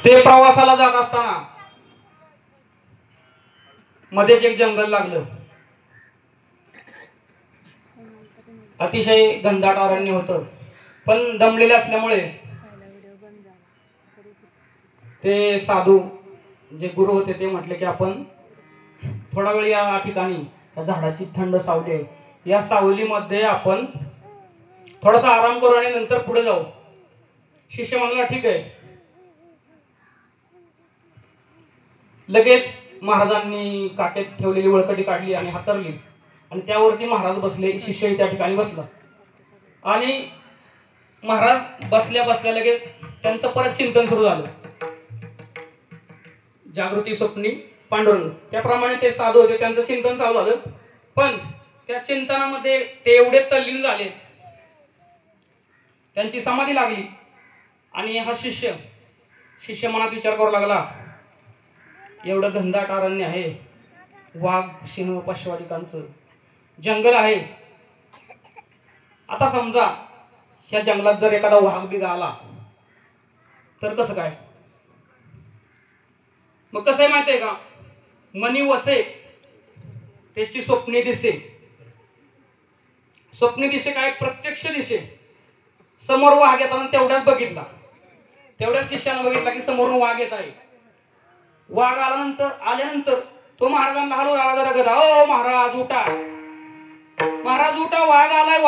ते प्रवासाला जात असताना मध्येच एक जंगल लागलं. अतिशय घनदाट अरण्य होतं, पण दमलेले असल्यामुळे ते साधू जे गुरु होते ते म्हटले की आपण थोडा वेळ या ठिकाणी त्या झाडाची थंड सावली आहे, या सावलीमध्ये आपण थोडासा आराम करू आणि नंतर पुढे जाऊ. शिष्य म्हणाला ठीक आहे. लगेच महाराजांनी काटेत ठेवलेली वळकटी काढली आणि हातरली आणि त्यावरती महाराज बसले. शिष्य त्या ठिकाणी बसला आणि महाराज बसल्या बसल्या लगेच त्यांचं परत चिंतन सुरू झालं. जागृती, स्वप्नी, पांडुरंग, त्याप्रमाणे ते साधू होते, त्यांचं चिंतन चालू झालं. पण त्या चिंतनामध्ये ते एवढे तल्लीन झाले, त्यांची समाधी लागली. आणि हा शिष्य मनात विचार करू लागला, एवढं घनदाट अरण्य आहे, वाघ, सिंह, पशुवादिकांचं जंगल आहे. आता समजा ह्या जंगलात जर एखादा वाघ बिघ आला तर कसं काय? मग कसं आहे माहिती आहे का, मनी वसे त्याची स्वप्ने दिसे. स्वप्ने दिसे काय, प्रत्यक्ष दिसे. समोर वाघ येताना तेवढ्यात बघितला, तेवढ्याच शिष्यानं बघितला की समोरून वाघ येत आहे. वाघ आल्यानंतर तो महाराजांना हलवू लागला, जरा गदा, ओ महाराज उठा, महाराज उठा, वाघ आलाय,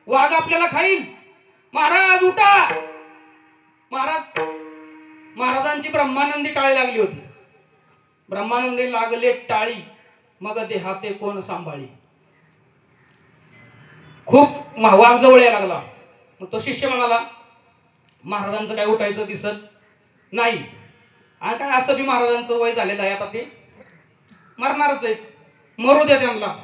वाघ आपल्याला खाईल, महाराज उठा. महाराजांची ब्रह्मानंदी टाळी लागली होती. ब्रह्मानंदी लागले टाळी, मग देहाते कोण सांभाळी. खूप वाघ जवळ यायला लागला. मग तो शिष्य म्हणाला, महाराजांचं काय उठायचं दिसत नाही, आणि काय असं बी महाराजांचं वय झालेलं आहे, आता ते मरणारच आहे, मरू द्या त्यांना.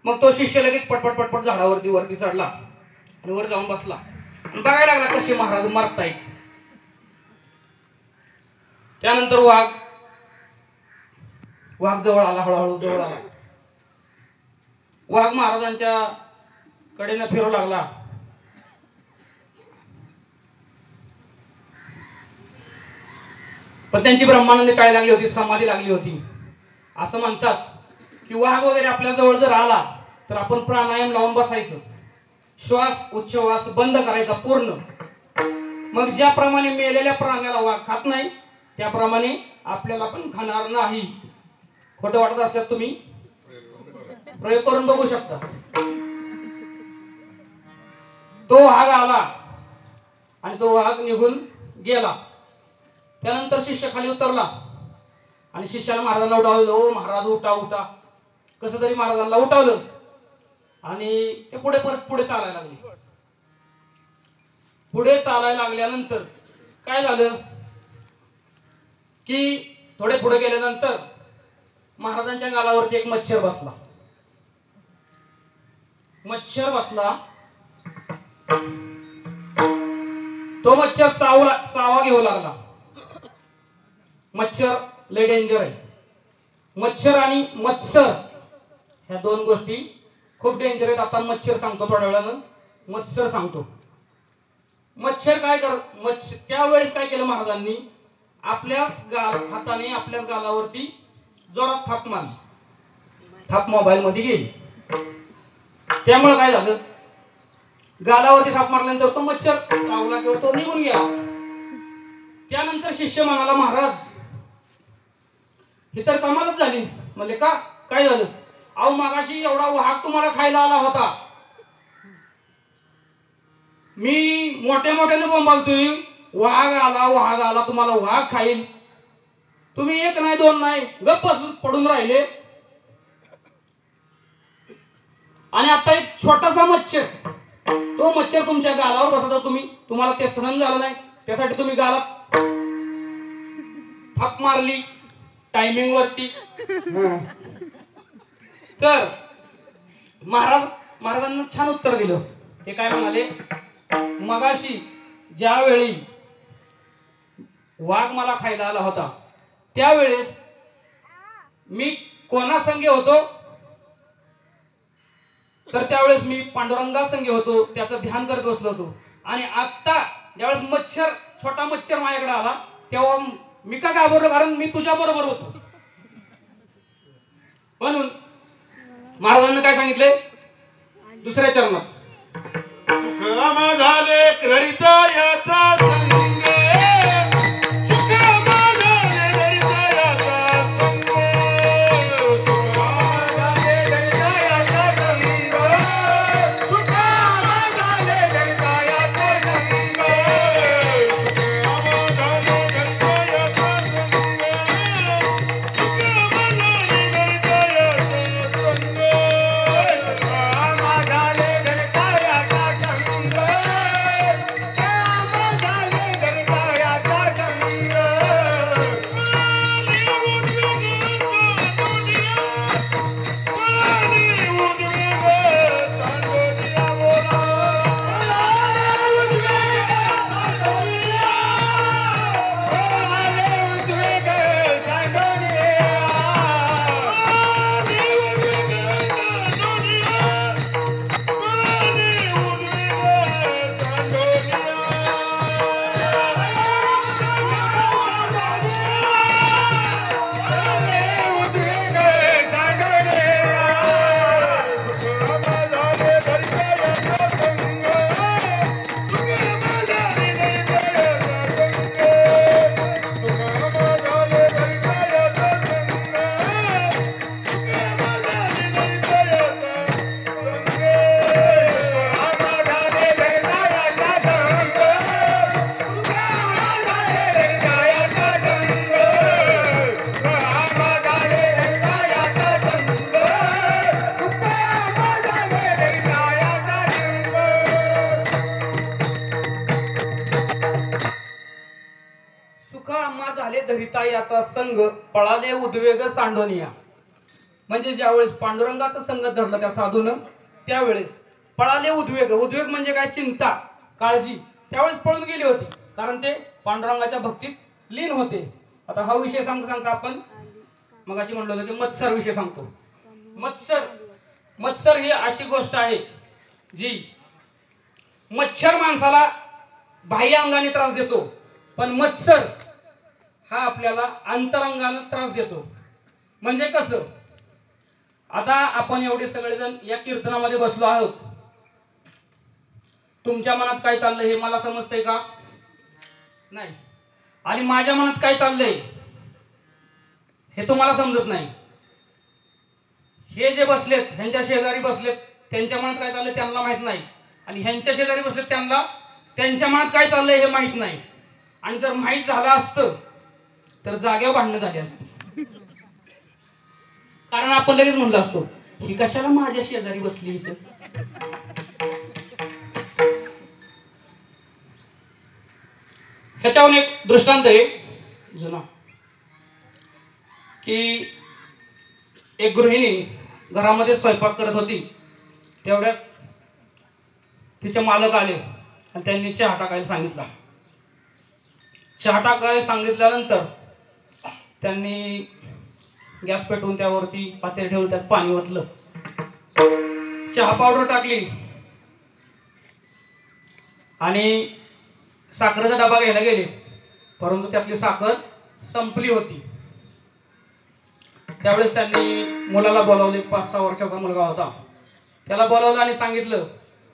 मग तो शिष्य लगेच पटपट पटपट झाडावरती वरती चढला आणि वर जाऊन बसला आणि बघायला लागला कसे महाराज मरतायत. त्यानंतर वाघ जवळ आला, हळूहळू जवळ आला. वाघ महाराजांच्या कडेनं फिरू लागला. पण त्यांची ब्रह्मानंदी टाळी लागली होती, समाधी लागली होती. असं म्हणतात की वाघ वगैरे आपल्या जवळ जर आला तर आपण प्राणायाम लावून बसायचं, श्वास उच्छ्वास बंद करायचा पूर्ण. मग ज्याप्रमाणे मेलेल्या प्राण्याला वाघ खात नाही, त्याप्रमाणे आपल्याला पण खाणार नाही. खोटं वाटत असल्यास तुम्ही प्रयोग करून बघू शकता. तो वाघ आला आणि तो वाघ निघून गेला. त्यानंतर शिष्य खाली उतरला आणि शिष्याला महाराजांना उठवलं. ओ महाराज उठा उठा. कसं तरी महाराजांना उठवलं आणि ते पुढे चालायला लागले. पुढे चालायला लागल्यानंतर काय झालं की थोडे पुढे गेल्यानंतर महाराजांच्या गालावरती एक मच्छर बसला. तो मच्छर चावा घेऊ लागला. मच्छर लय डेंजर आहे. मच्छर आणि मत्सर ह्या दोन गोष्टी खूप डेंजर आहेत. आता मच्छर सांगतो, थोड्या वेळानं मत्सर सांगतो. त्यावेळेस काय केलं महाराजांनी, आपल्याच हाताने आपल्याच गालावरती जोरात थाप मारली. थाप मोबाईल मध्ये गेली. त्यामुळे काय झालं, गालावरती थाप मारल्यानंतर तो मच्छर चावला किंवा तो निघून गेला. त्यानंतर शिष्य म्हणाला, महाराज ही तर कमालच झाली. म्हणले का, काय झालं? अहो मागाशी एवढा वाघ तुम्हाला खायला आला होता, मी मोठ्याने बोंबालतोय, वाघ आला तुम्हाला वाघ खाईल. तुम्ही एक नाही दोन नाही गप्प पडून राहिले. आणि आता एक छोटासा मच्छर, तो मच्छर तुमच्या गालावर बसला, तुम्हाला ते सहन झालं नाही, त्यासाठी तुम्ही गालात थाप मारली टायमिंग वरती. तर महाराजांना छान उत्तर दिलं. ते काय म्हणाले, मगाशी ज्यावेळी वाघ मला खायला आला होता त्यावेळेस मी कोणासंगे होतो, तर त्यावेळेस मी पांडुरंगा संगे होतो, त्याचं ध्यान करत बसलो होतो. आणि आता ज्यावेळेस मच्छर, छोटा मच्छर माझ्याकडे आला तेव्हा मी का घाबरलो, कारण मी तुझ्या बरोबर होतो. म्हणून महाराजांनी काय सांगितले दुसऱ्या चरणात, सुखराम झाले हृदयाचा संग, सुखराम झाले हृदयाचा संग, सुखराम झाले हृदयाचा संग, सुखराम झाले हृदयाचा संग, सुखराम झाले हृदयाचा धरिता याचा संग पळाले उद्वेग सांडोनिया. म्हणजे ज्यावेळेस पांडुरंगाचा संग धरला त्या साधून त्यावेळेस पळाले उद्वेग. उद्वेग म्हणजे काय, चिंता, काळजी. त्यावेळेस पळून गेली होती कारण ते पांडुरंगाच्या भक्तीत लीन होते. आता हा विषय सांगता आपण मगाशी म्हणलं होतं की मत्सर विषय सांगतो. मत्सर ही अशी गोष्ट आहे जी मच्छर माणसाला बाह्य अंगाने त्रास देतो, पण मत्सर हा आपल्याला अंतरंगाने त्रास देतो. म्हणजे कसं, आता आपण एवढे सगळेजण या कीर्तनामध्ये बसलो आहोत. तुमच्या मनात काय चाललंय हे मला समजतंय का? नाही. आणि माझ्या मनात काय चाललंय हे तुम्हाला समजत नाही. हे जे बसलेत, ह्यांच्या शेजारी बसलेत, त्यांच्या मनात काय चाललंय त्यांना माहित नाही. आणि ह्यांच्या शेजारी बसलेत त्यांना त्यांच्या मनात काय चाललंय हे माहित नाही. आणि जर माहित झालं असतं तर जागेवर भांडणं झाली असती. कारण आपण लगेच म्हणलं असतो ही कशाला माझ्या शेजारी बसली इथं. ह्याच्यावर एक दृष्टांत आहे जुना, की एक गृहिणी घरामध्ये स्वयंपाक करत होती. तेवढ्यात तिचे मालक आले आणि त्यांनी चहा टाकायला सांगितला. चहा टाकायला सांगितल्यानंतर त्यांनी गॅस पेटवून त्यावरती पातेले ठेवून त्यात पाणी ओतलं, चहा पावडर टाकली आणि साखरेचा डबा घ्यायला गेले, परंतु त्यातली साखर संपली होती. त्यावेळेस त्यांनी मुलाला बोलावले. 5-6 वर्षाचा मुलगा होता. त्याला बोलावलं आणि सांगितलं,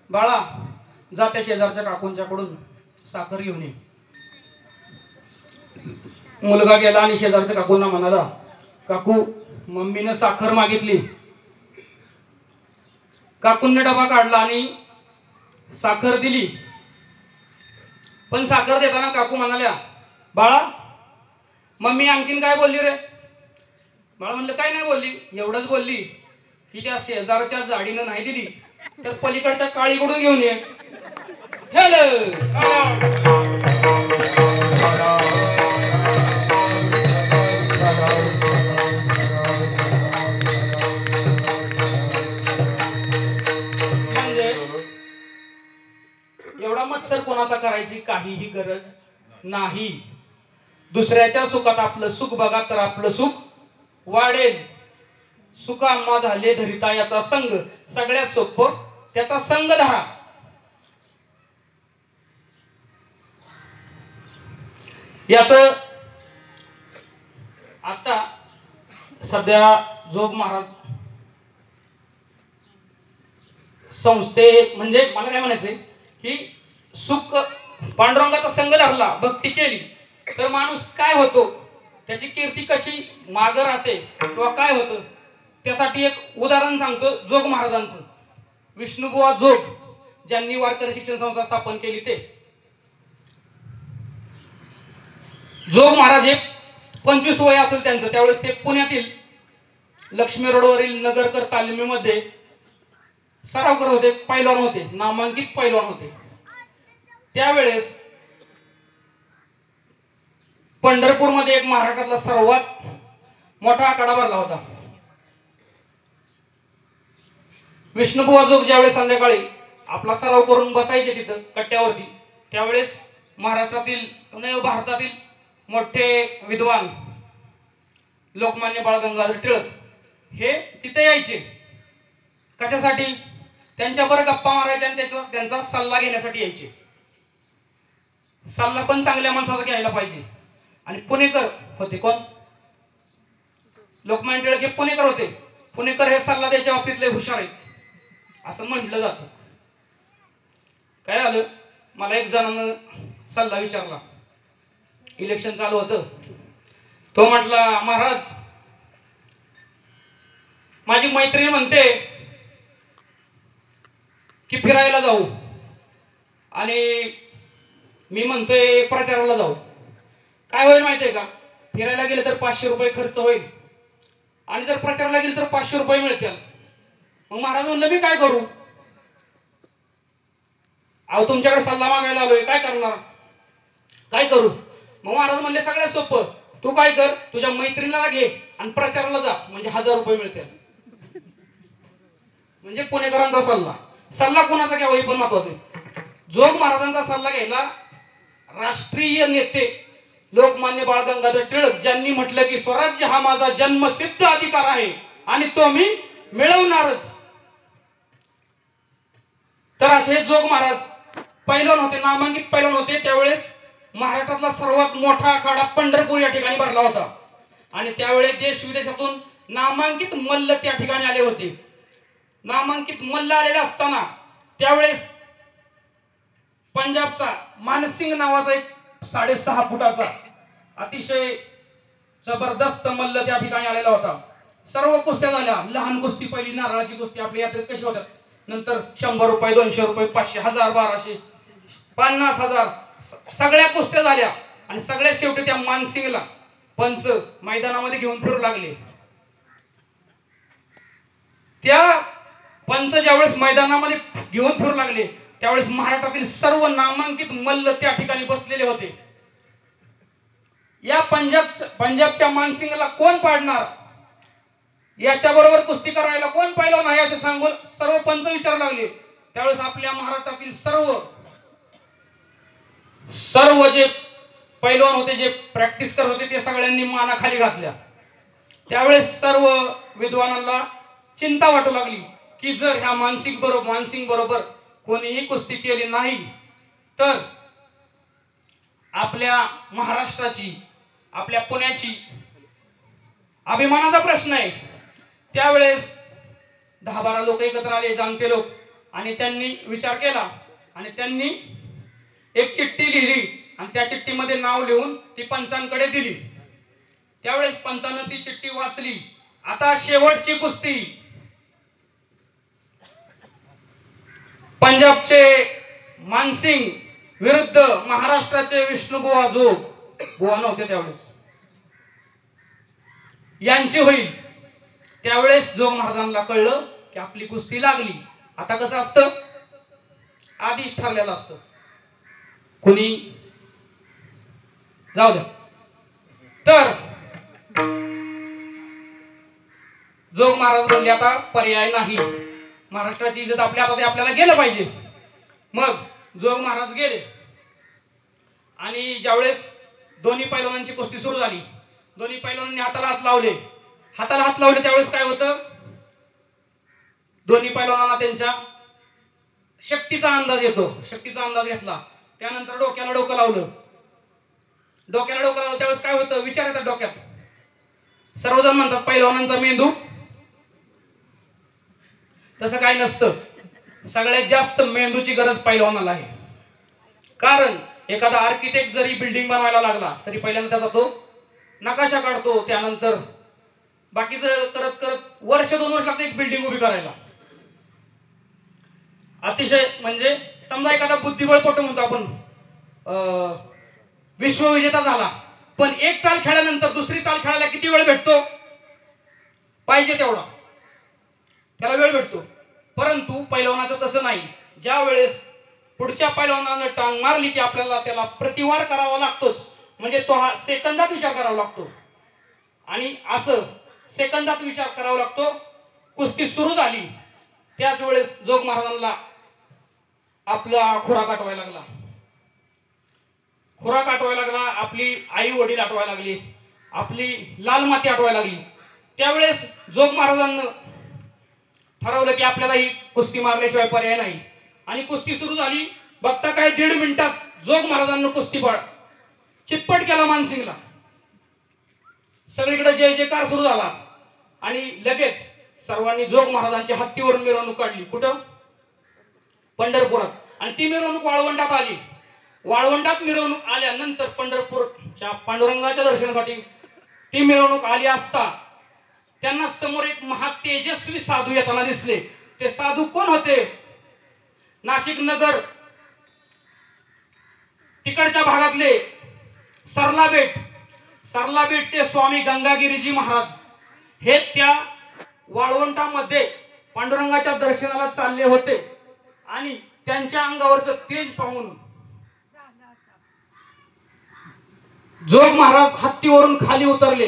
बाळा जा त्या शेजारच्या काकूंच्याकडून साखर घेऊन ये. मुलगा गेला आणि शेजारच्या काकूंना म्हणाला, काकू मम्मीनं साखर मागितली. काकूंनी डबा काढला आणि साखर दिली. पण साखर देताना काकू म्हणाल्या, बाळा मम्मी आणखीन काय बोलली रे? बाळा म्हणलं काय नाही बोलली, एवढंच बोलली की त्या शेजारच्या जाडीनं नाही दिली तर पलीकडच्या काळीकडून घेऊन ये. म्हणजे एवढा मत्सर कोणाचा करायची काहीही गरज नाही. दुसऱ्याच्या सुखात आपलं सुख बघा तर आपलं सुख वाढेल. सुखाम्हा झाले धरिता याचा संग. सगळ्यात सोपं त्याचा संग धरा. याच आता सध्या जोग महाराज संस्थे म्हणजे मला काय म्हणायचंय की सुख पांडुरंगाचा संग धरला, भक्ती केली तर माणूस काय होतो, त्याची कीर्ती कशी मागं राहते किंवा काय होतं, त्यासाठी एक उदाहरण सांगतो जोग महाराजांचं. विष्णुबुवा जोग ज्यांनी वारकरी शिक्षण संस्था स्थापन केली ते जोग महाराज हे 25 वय असेल त्यांचं, त्यावेळेस ते पुण्यातील लक्ष्मी रोडवरील नगरकर तालमीमध्ये सराव करत होते, पैलवान होते, नामांकित पैलवान होते. त्यावेळेस पंढरपूरमध्ये एक महाराष्ट्रातला सर्वात मोठा आखाडा भरला होता. विष्णुबुवा जोग ज्यावेळेस संध्याकाळी आपला सराव करून बसायचे तिथं कट्ट्यावरती, त्यावेळेस महाराष्ट्रातील आणि भारतातील मोठे विद्वान लोकमान्य बाळ गंगाधर टिळक हे तिथे यायचे. कशासाठी? त्यांच्याबरोबर गप्पा मारायच्या आणि त्यांचा सल्ला घेण्यासाठी यायचे. सल्ला पण चांगल्या माणसाचा घ्यायला पाहिजे. आणि पुणेकर होते, कोण? लोकमान्य टिळक हे पुणेकर होते. पुणेकर हे सल्ला द्यायच्या बाबतीत लय हुशार आहेत असं म्हटलं जातं. काय झालं, मला एक जणांना सल्ला विचारला, इलेक्शन चालू होतं. तो म्हटला, महाराज माझी मैत्रीण म्हणते की फिरायला जाऊ आणि मी म्हणतोय प्रचाराला जाऊ. काय होईल माहितीये का, फिरायला गेले तर 500 रुपये खर्च होईल आणि जर प्रचाराला गेले तर 500 रुपये मिळतील. मग महाराज म्हणलं मी काय करू? अहो तुमच्याकडे सल्ला मागायला आलोय, काय करणार, काय करू? मग महाराज म्हणले सगळ्यात सोपं, तू काय कर, तुझ्या मैत्रिणीला घे आणि प्रचाराला जा, म्हणजे 1000 रुपये मिळतील. म्हणजे पुणेकरांचा सल्ला. सल्ला कोणाचा घ्यावा हे पण महत्वाचं आहे. जोग महाराजांचा सल्ला घ्यायला राष्ट्रीय नेते लोकमान्य बाळ गंगाधर टिळक ज्यांनी म्हटलं की स्वराज्य हा माझा जन्मसिद्ध अधिकार आहे आणि तो मी मिळवणारच. तर असे जोग महाराज पैलवान होते, नामांकित पैलवान होते. त्यावेळेस महाराष्ट्रातला सर्वात मोठा आखाडा पंढरपूर या ठिकाणी भरला होता आणि त्यावेळेस देश विदेशातून नामांकित मल्ल त्या ठिकाणी आले होते. नामांकित मल्ल आलेला असताना त्यावेळेस पंजाबचा मानसिंग नावाचा एक 6.5 फुटाचा अतिशय जबरदस्त मल्ल त्या ठिकाणी आलेला होता. सर्व कुस्त्या झाल्या. लहान कुस्ती, पहिली नारळाची कुस्ती आपल्या यात्रेत कशी होतात, नंतर 100 रुपये, 200 रुपये, 500, 1000, 1200, 50,000 सगळ्या कुस्त्या झाल्या आणि सगळ्यात शेवटी त्या मानसिंगला पंच मैदानामध्ये घेऊन फिरू लागले. त्या पंच ज्यावेळेस मैदानामध्ये घेऊन फिरू लागले त्यावेळेस महाराष्ट्रातील सर्व नामांकित मल्ल त्या ठिकाणी बसलेले होते. या पंजाबच्या मानसिंगला कोण पाडणार, याच्याबरोबर कुस्ती करायला कोण पैलवान आहे असे सांगून सर्व पंच विचारू लागले. त्यावेळेस आपल्या महाराष्ट्रातील सर्व जे पैलवान होते, जे प्रॅक्टिस करत होते, ते सगळ्यांनी माना खाली घातल्या. त्यावेळेस सर्व विद्वानांना चिंता वाटू लागली की जर ह्या मानसिंग बरोबर कोणीही कुस्ती केली नाही तर आपल्या महाराष्ट्राची, आपल्या पुण्याची अभिमानाचा प्रश्न आहे. त्यावेळेस 10-12 लोक एकत्र आले, जाणते लोक, आणि त्यांनी विचार केला आणि त्यांनी एक चिठ्ठी लिहिली आणि त्या चिठ्ठीमध्ये नाव लिहून ती पंचांकडे दिली. त्यावेळेस पंचांनी ती चिठ्ठी वाचली. आता शेवटची कुस्ती पंजाबचे मानसिंग विरुद्ध महाराष्ट्राचे विष्णुबुवा जोग, बुवा नव्हते त्यावेळेस, यांची होईल. त्यावेळेस जोग महाराजांना कळलं की आपली कुस्ती लागली. आता कसं असतं, आधीच ठरलेलं असतं, कोणी जाऊ द्या. तर जोग महाराज बोलले आता पर्याय नाही, महाराष्ट्राची इज्जत आपल्या हातात, आपल्याला गेलं पाहिजे. मग जोग महाराज गेले आणि ज्यावेळेस दोन्ही पैलवानांची कुस्ती सुरू झाली, दोन्ही पैलवानांनी हाताला हात लावले. त्यावेळेस काय होतं, दोन्ही पैलवानांना त्यांच्या शक्तीचा अंदाज येतो. शक्तीचा अंदाज घेतला, त्यानंतर डोक्याला डोकं लावलं डोक्याला डोकं लावलं त्यावेळेस काय होतं विचार येतात डोक्यात. सर्वजण म्हणतात पैलवानांचा मेंदू, तसं काय नसतं. सगळ्यात जास्त मेंदूची गरज पैलवानाला आहे. कारण एखादा आर्किटेक्ट जरी बिल्डिंग बनवायला लागला तरी पहिल्यांदा त्याचा तो नकाशा काढतो, त्यानंतर बाकीचं करत करत वर्ष 2 वर्ष लागते एक बिल्डिंग उभी करायला. अतिशय म्हणजे समजा एखादा बुद्धिबळपटू म्हणतो आपण विश्वविजेता झाला, पण एक चाल खेळल्यानंतर दुसरी चाल खेळायला किती वेळ भेटतो? पाहिजे तेवढा त्याला वेळ भेटतो. परंतु पैलवानाचं तसं नाही. ज्या वेळेस पुढच्या पैलवानानं टांग मारली की आपल्याला त्याला प्रतिवार करावा लागतोच. म्हणजे तो हा सेकंदात विचार करावा लागतो आणि असं सेकंदात विचार करावा लागतो. कुस्ती सुरू झाली त्याच वेळेस जोग महाराजांना आपला खुराक आठवायला लागला. खुराक आठवायला लागला, आपली आई वडील आठवायला लागली, आपली लाल माती आठवायला लागली. त्यावेळेस जोग महाराजांना ठरवलं की आपल्याला ही कुस्ती मारल्याशिवाय पर्याय नाही. आणि कुस्ती सुरू झाली. बघता काय 1.5 मिनिटात जोग महाराजांना कुस्तीपाळ चितपट केला मानसिंगला. सगळीकडे जय जयकार सुरू झाला आणि लगेच सर्वांनी जोग महाराजांच्या हत्तीवरून मिरवणूक काढली. कुठं? पंढरपुरात. आणि ती मिरवणूक वाळवंटात आली. वाळवंटात मिरवणूक आल्यानंतर पंढरपूरच्या पांडुरंगाच्या दर्शनासाठी ती मिरवणूक आली असता त्यांना समोर एक महातेजस्वी साधू येताना दिसले. ते साधू कोण होते? नाशिक नगर तिकडच्या भागातले सरला बेटचे स्वामी गंगागिरीजी महाराज हे त्या वाळवंटामध्ये पांडुरंगाच्या दर्शनाला चालले होते. आणि त्यांच्या अंगावरचं तेज पाहून जोग महाराज हत्तीवरून खाली उतरले.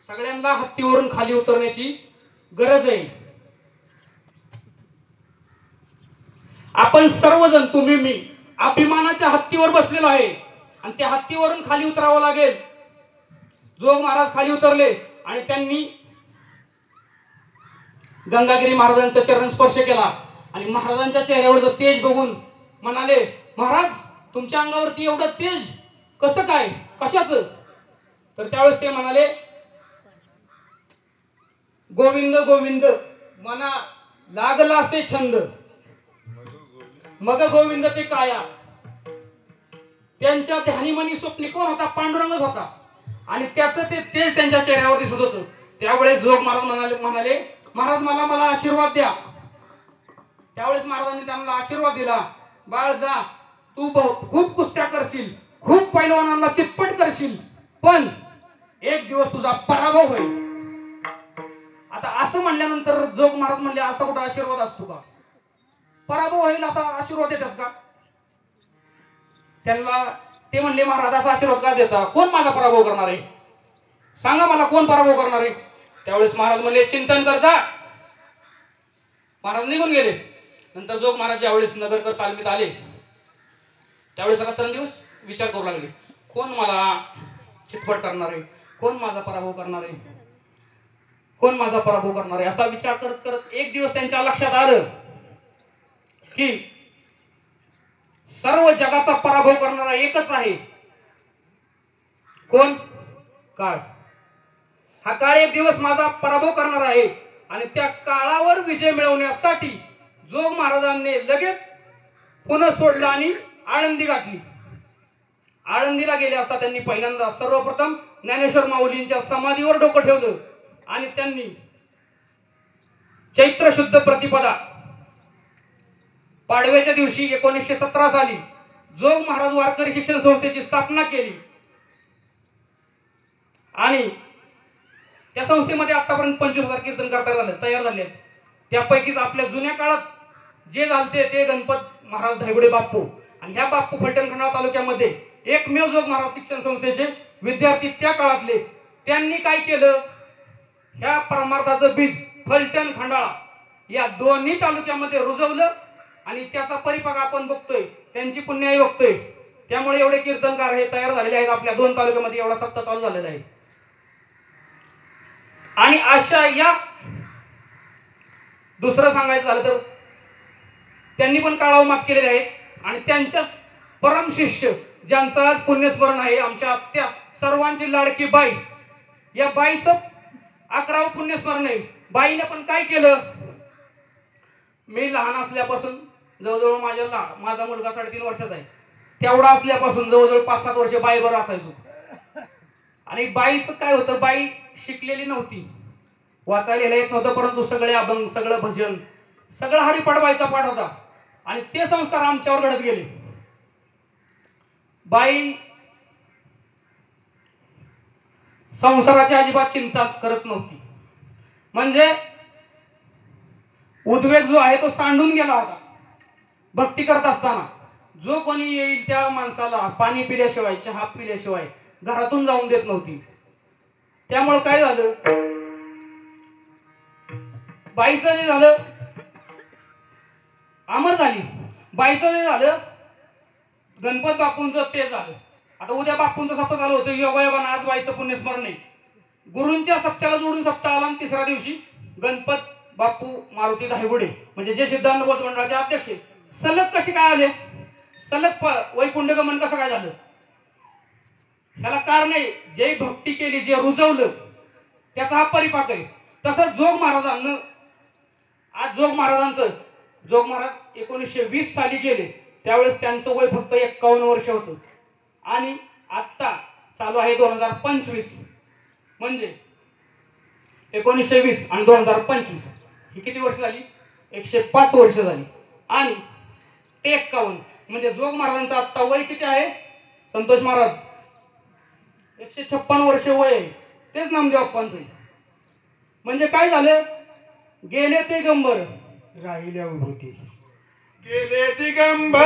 सगळ्यांना हत्तीवरून खाली उतरण्याची गरज आहे. आपण सर्वजण तुम्ही मी अभिमानाच्या हत्तीवर बसलेलो आहे आणि त्या हत्तीवरून खाली उतरावं लागेल. जोग महाराज खाली उतरले आणि त्यांनी गंगागिरी महाराजांचा चरण स्पर्श केला आणि महाराजांच्या चेहऱ्यावरचं तेज बघून म्हणाले, महाराज तुमच्या अंगावरती एवढं तेज कसं काय, कशाचं? तर त्यावेळेस ते म्हणाले, गोविंद गोविंद मना लागला असे छंद, मग गोविंद ते काया. त्यांच्या ध्यानीमनी स्वप्नी कोण होता? पांडुरंगच होता. आणि त्याचं ते तेज त्यांच्या चेहऱ्यावर दिसत होतं. त्यावेळेस जोग महाराज म्हणाले महाराज मला आशीर्वाद द्या. त्यावेळेस महाराजांनी त्यांना आशीर्वाद दिला. बाळ जा, तू खूप कुस्त्या करशील, खूप पैलवानांना चितपट करशील, पण एक दिवस तुझा पराभव होईल. आता असं म्हणल्यानंतर जोग महाराज म्हणले, असा कुठं आशीर्वाद असतो का? पराभव होईल असा आशीर्वाद देतात का? त्यांना ते म्हणले, महाराज असा आशीर्वाद का देता? कोण माझा पराभव करणार आहे? सांगा मला, कोण पराभव करणार आहे? त्यावेळेस महाराज म्हणले, चिंतन कर जा. महाराज निघून गेले. नंतर जोग महाराज ज्यावेळेस नगरकर तालमीत आले त्यावेळेस रात्रंदिवस विचार करू लागले, कोण मला चितपट करणार आहे, कोण माझा पराभव करणार आहे, कोण माझा पराभव करणार आहे. असा विचार करत करत एक दिवस त्यांच्या लक्षात आलं की सर्व जगाचा पराभव करणारा एकच आहे. कोण? काळ. हा काळ एक दिवस माझा पराभव करणार आहे. आणि त्या काळावर विजय मिळवण्यासाठी जोग महाराजांनी लगेच पुणे सोडलं आणि आळंदी गाठली. आळंदीला गेले असता त्यांनी पहिल्यांदा सर्वप्रथम ज्ञानेश्वर माऊलींच्या समाधीवर डोकं ठेवलं आणि त्यांनी चैत्र शुद्ध प्रतिपदा पाडव्याच्या दिवशी 1917 साली जोग महाराज वारकरी शिक्षण संस्थेची स्थापना केली. आणि त्या संस्थेमध्ये आतापर्यंत 25,000 कीर्तनकार तयार झाले. त्यापैकीच आपल्या जुन्या काळात जे झालते ते गणपत महाराज धायगुडे बाप्पू. आणि ह्या बाप्पू फलटण खंडाळा तालुक्यामध्ये एकमेव जोग महाराज शिक्षण संस्थेचे विद्यार्थी त्या काळातले. त्यांनी काय केलं, ह्या परमार्थाचं बीज फलटण खंडाळा या दोन्ही तालुक्यामध्ये रुजवलं आणि त्याचा परिपाक आपण बघतोय, त्यांची पुण्याई बघतोय. त्यामुळे एवढे कीर्तनकार हे तयार झालेले आहेत. आपल्या 2 तालुक्यामध्ये एवढा सप्ताह चालू झालेला आहे. आणि अशा या दुसरं सांगायचं झालं तर त्यांनी पण काळावर मात केलेले आहेत. आणि त्यांच्या परम शिष्य ज्यांचं आज पुण्यस्मरण आहे, आमच्या आत्या सर्वांची लाडकी बाई, या बाईचं 11वं पुण्यस्मरण आहे. बाईने पण काय केलं, मी लहान असल्यापासून जवळजवळ माझा मुलगा 3.5 वर्षाचा आहे, तेवढा असल्यापासून जवळजवळ 5-7 वर्ष बाईवर असायचो. आणि बाईचं काय होतं, बाई शिकलेली नव्हती, वाचायला येत नव्हतं, परंतु सगळे अभंग, सगळं भजन, सगळं हरिपाठ बाईचा पाठ होता. आणि ते संस्कार आमच्यावर घडत गेले. बाई संसाराची अजिबात चिंता करत नव्हती. म्हणजे उद्वेग जो आहे तो सांडून गेला होता. भक्ती करत असताना जो कोणी येईल त्या माणसाला पाणी पिल्याशिवाय, चहा पिल्याशिवाय घरातून जाऊन देत नव्हती. त्यामुळे काय झालं, बाईचं जे झालं अमर झाली. बाईचं जे झालं गणपत बापूंचं ते झालं. आता उद्या बापूंचं सप्ताह चालू होतं, योगायोगानं आज बाईचं पुण्यस्मरण नाही. गुरूंच्या सप्त्याला जोडून सप्ताह आला आणि 3ऱ्या दिवशी गणपत बापू मारुती धायगुडे म्हणजे जे सिद्धांत बोध मंडळाचे अध्यक्ष सलग कसे काय आले, सलग वैकुंठ गमन कसं काय झालं, त्याला कारण आहे जे भक्ती केली, जे रुजवलं त्याचा हा परिपाक आहे. तसंच जोग महाराजांना, आज जोग महाराज 1920 साली गेले, त्यावेळेस त्यांचं वय फक्त 51 वर्ष होतं. आणि आत्ता चालू आहे 2025, म्हणजे 1920 आणि 2025 ही किती वर्ष झाली, 105 वर्ष झाली. आणि ते 51 म्हणजे जोग महाराजांचं आत्ता वय किती आहे, संतोष महाराज 156 वर्ष वय आहे, तेच नामदेव बाप्पांचं. म्हणजे काय झालं, गेले ते दिगंबर राहिल्या विभूती, गेले दिगंबर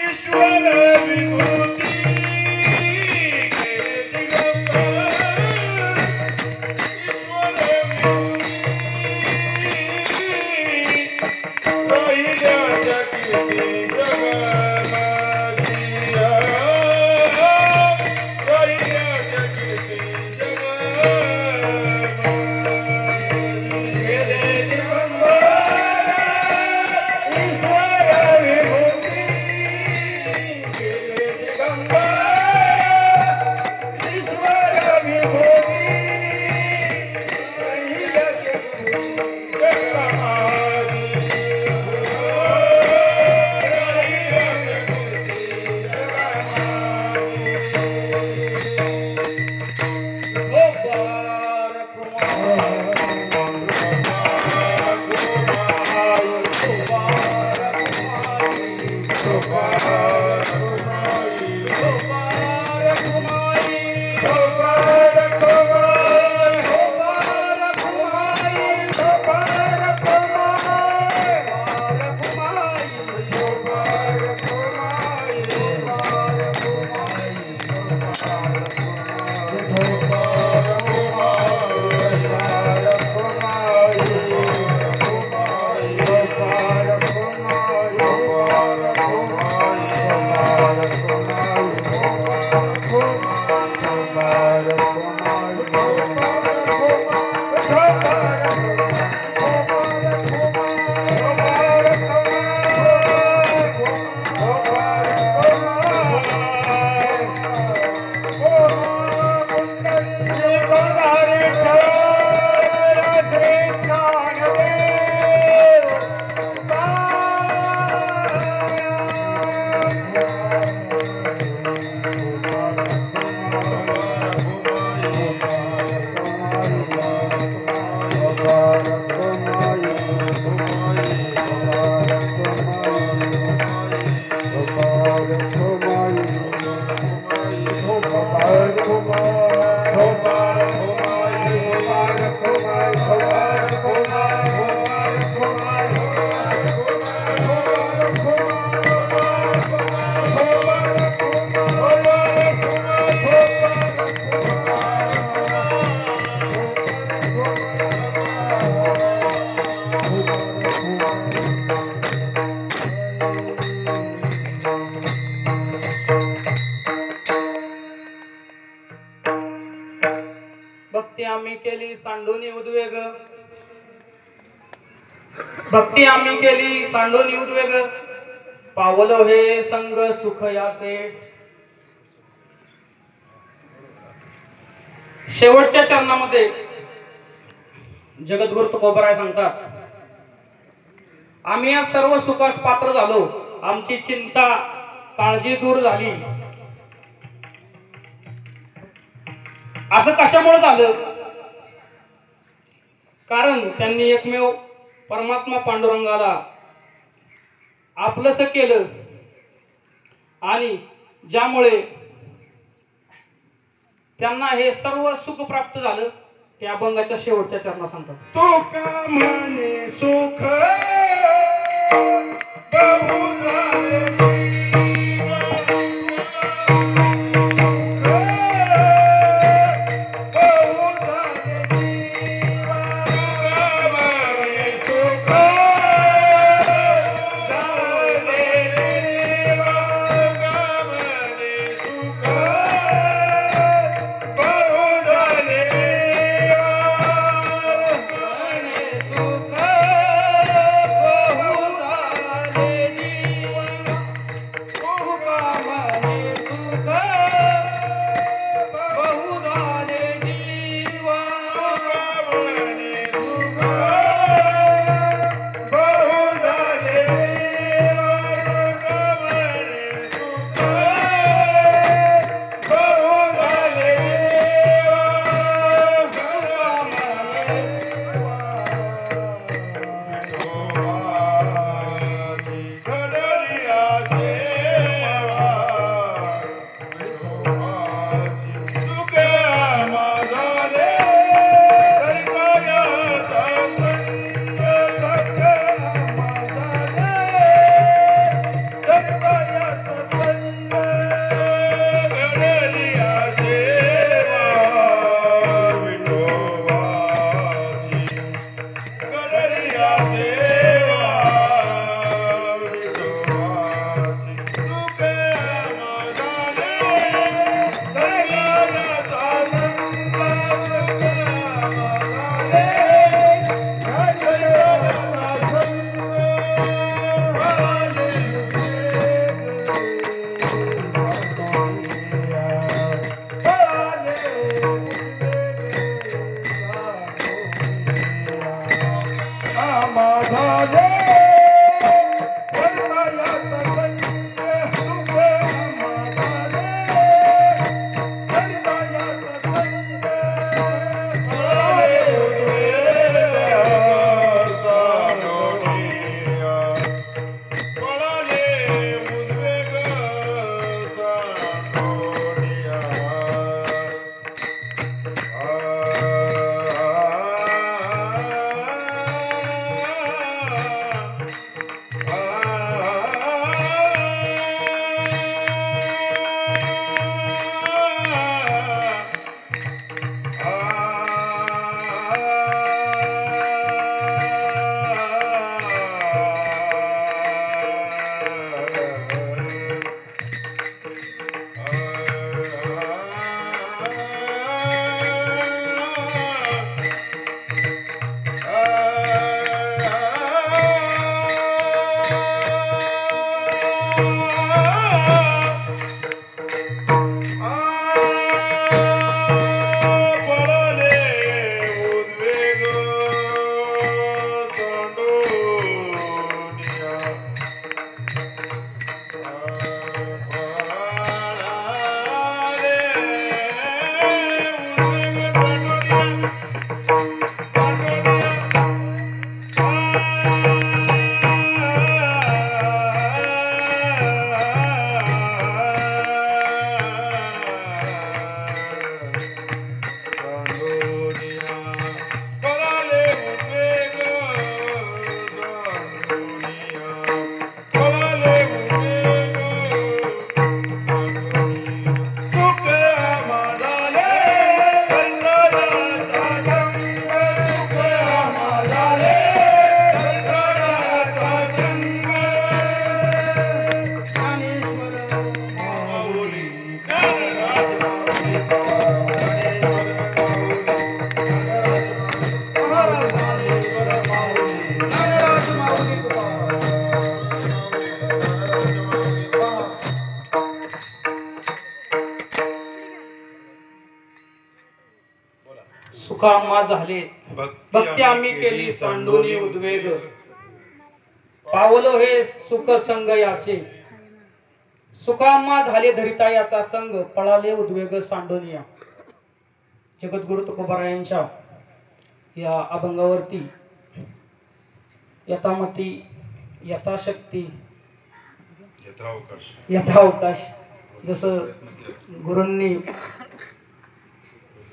ईश्वर विभूती, गेले दिगंबर ईश्वर विभूती, राहिल्या कीर्ती जगमाजिया, राहिल्या कीर्ती भक्ती आम्ही केली सांडून उद्वेग, भक्ती आम्ही केली सांडून उद्वेग, पावलो हे संग सुख याचे. शेवटच्या चरणामध्ये जगद्गुरु तुकोबराय सांगतात, आम्ही या सर्व सुखास पात्र झालो, आमची चिंता काळजी दूर झाली. असं कशामुळे झालं? कारण त्यांनी एकमेव परमात्मा पांडुरंगाला आपलंसं केलं आणि ज्यामुळे त्यांना हे सर्व सुख प्राप्त झालं. त्या अभंगाच्या शेवटच्या चरणात सांगतात, तुका म्हणे सुख बहु झाले जीवा. बहु झाले जीवा. म्हणे सुख झाले जीवा. म्हणे सुख बहु झाले सुखामा झाले भक्ती आम्ही केली सांडोनी उद्वेग पावलो हे सुख संग याचे सुखामा झाले धरिता याचा संग पळाले उद्वेग सांडोनिया. जगद्गुरु तुकोबारायांच्या या अभंगावरती यथामती यथाशक्ती यथावकाश जसं गुरूंनी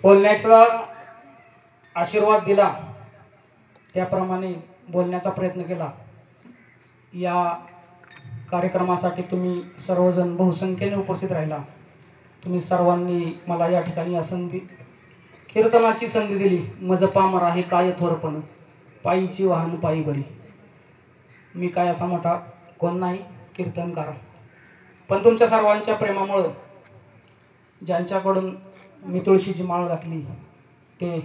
बोलण्याचा आशीर्वाद दिला त्याप्रमाणे बोलण्याचा प्रयत्न केला. या कार्यक्रमासाठी तुम्ही सर्वजण बहुसंख्येने उपस्थित राहिला. तुम्ही सर्वांनी मला या ठिकाणी या संधी कीर्तनाची संधी दिली. मज पामर आहे काय थोरपण पायीची वाहन पायी बरी. मी काय असा मोठा कोण नाही कीर्तनकार, पण तुमच्या सर्वांच्या प्रेमामुळं ज्यांच्याकडून मी तुळशीची माळ घातली ते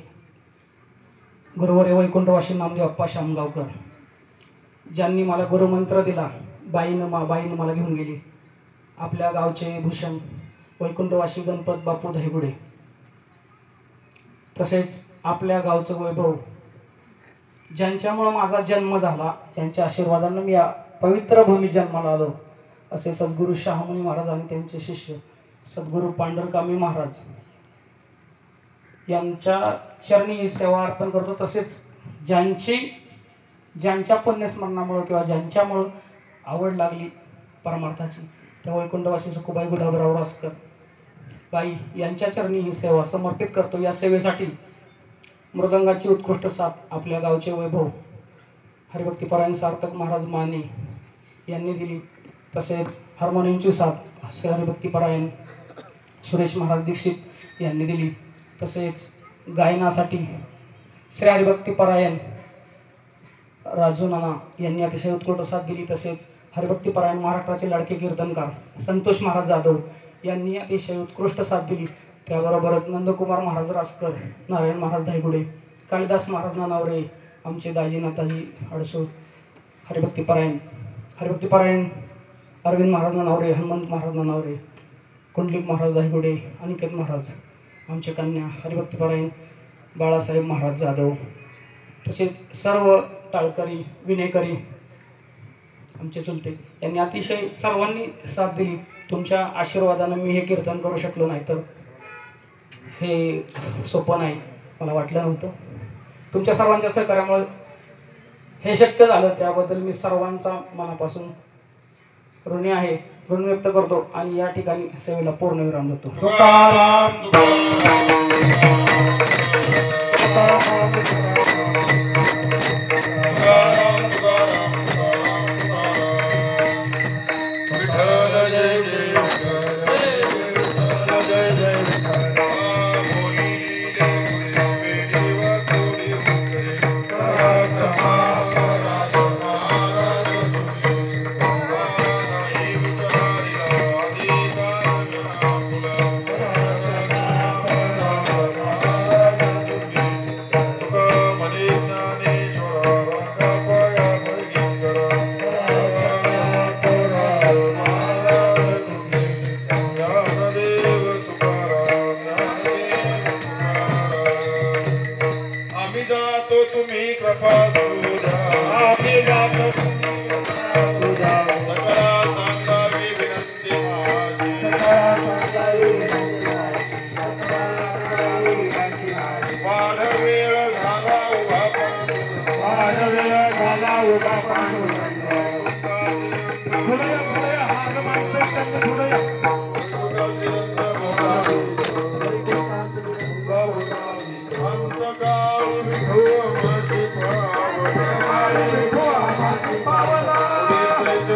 गुरुवर्य वैकुंठवासी नामदेव अप्पा शामगावकर, ज्यांनी मला गुरुमंत्र दिला. बाईनं मला घेऊन गेली. आपल्या गावचे भूषण वैकुंठवासी गणपत बापू दहिगुडे, तसेच आपल्या गावचं वैभव ज्यांच्यामुळं माझा जन्म झाला, ज्यांच्या आशीर्वादानं मी या पवित्र भूमीत जन्माला आलो, असे सद्गुरू शहामुनी महाराज आणि त्यांचे शिष्य सद्गुरू पांडुरकामी महाराज यांच्या चरणी ही सेवा अर्पण करतो. तसेच ज्यांच्या पुण्यस्मरणामुळं किंवा ज्यांच्यामुळं आवड लागली परमार्थाची त्या वैकुंठवासी सखुबाई गुलाबराव रासकर बाई यांच्या चरणी ही सेवा समर्पित करतो. या सेवेसाठी मृदंगाची उत्कृष्ट साथ आपल्या गावचे वैभव हरिभक्तीपरायण सार्थक महाराज माने यांनी दिली. तसेच हार्मोनियमची साथ श्री हरिभक्तीपरायण सुरेश महाराज दीक्षित यांनी दिली. तसेच गायनासाठी श्री हरिभक्तीपरायण राजू नाना यांनी अतिशय उत्कृष्ट साथ दिली. तसेच हरिभक्तीपरायण महाराष्ट्राचे लाडके कीर्तनकार संतोष महाराज जाधव यांनी अतिशय उत्कृष्ट साथ दिली. त्याबरोबरच नंदकुमार महाराज रासकर, नारायण महाराज धायगुडे, कालिदास महाराज नानावरे, आमचे दाजी नाताजी अडसूळ, हरिभक्तीपरायण अरविंद महाराज नानावरे, हनुमंत महाराज नानावरे, कुंडलिक महाराज धायगुडे, अनिकेत महाराज, आमचे कन्या हरिभक्तीपरायण बाळासाहेब महाराज जाधव, तसेच सर्व टाळकरी विनेकरी आमचे चुलते यांनी अतिशय सर्वांनी साथ दिली. तुमच्या आशीर्वादानं मी हे कीर्तन करू शकलो नाही तर हे सोपं नाही, मला वाटलं नव्हतं. तुमच्या सर्वांच्या सहकार्यामुळे हे शक्य झालं, त्याबद्दल मी सर्वांचा मनापासून ऋणी आहे, ऋण व्यक्त करतो आणि या ठिकाणी सेवेला पूर्णविराम देतो.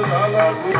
झाला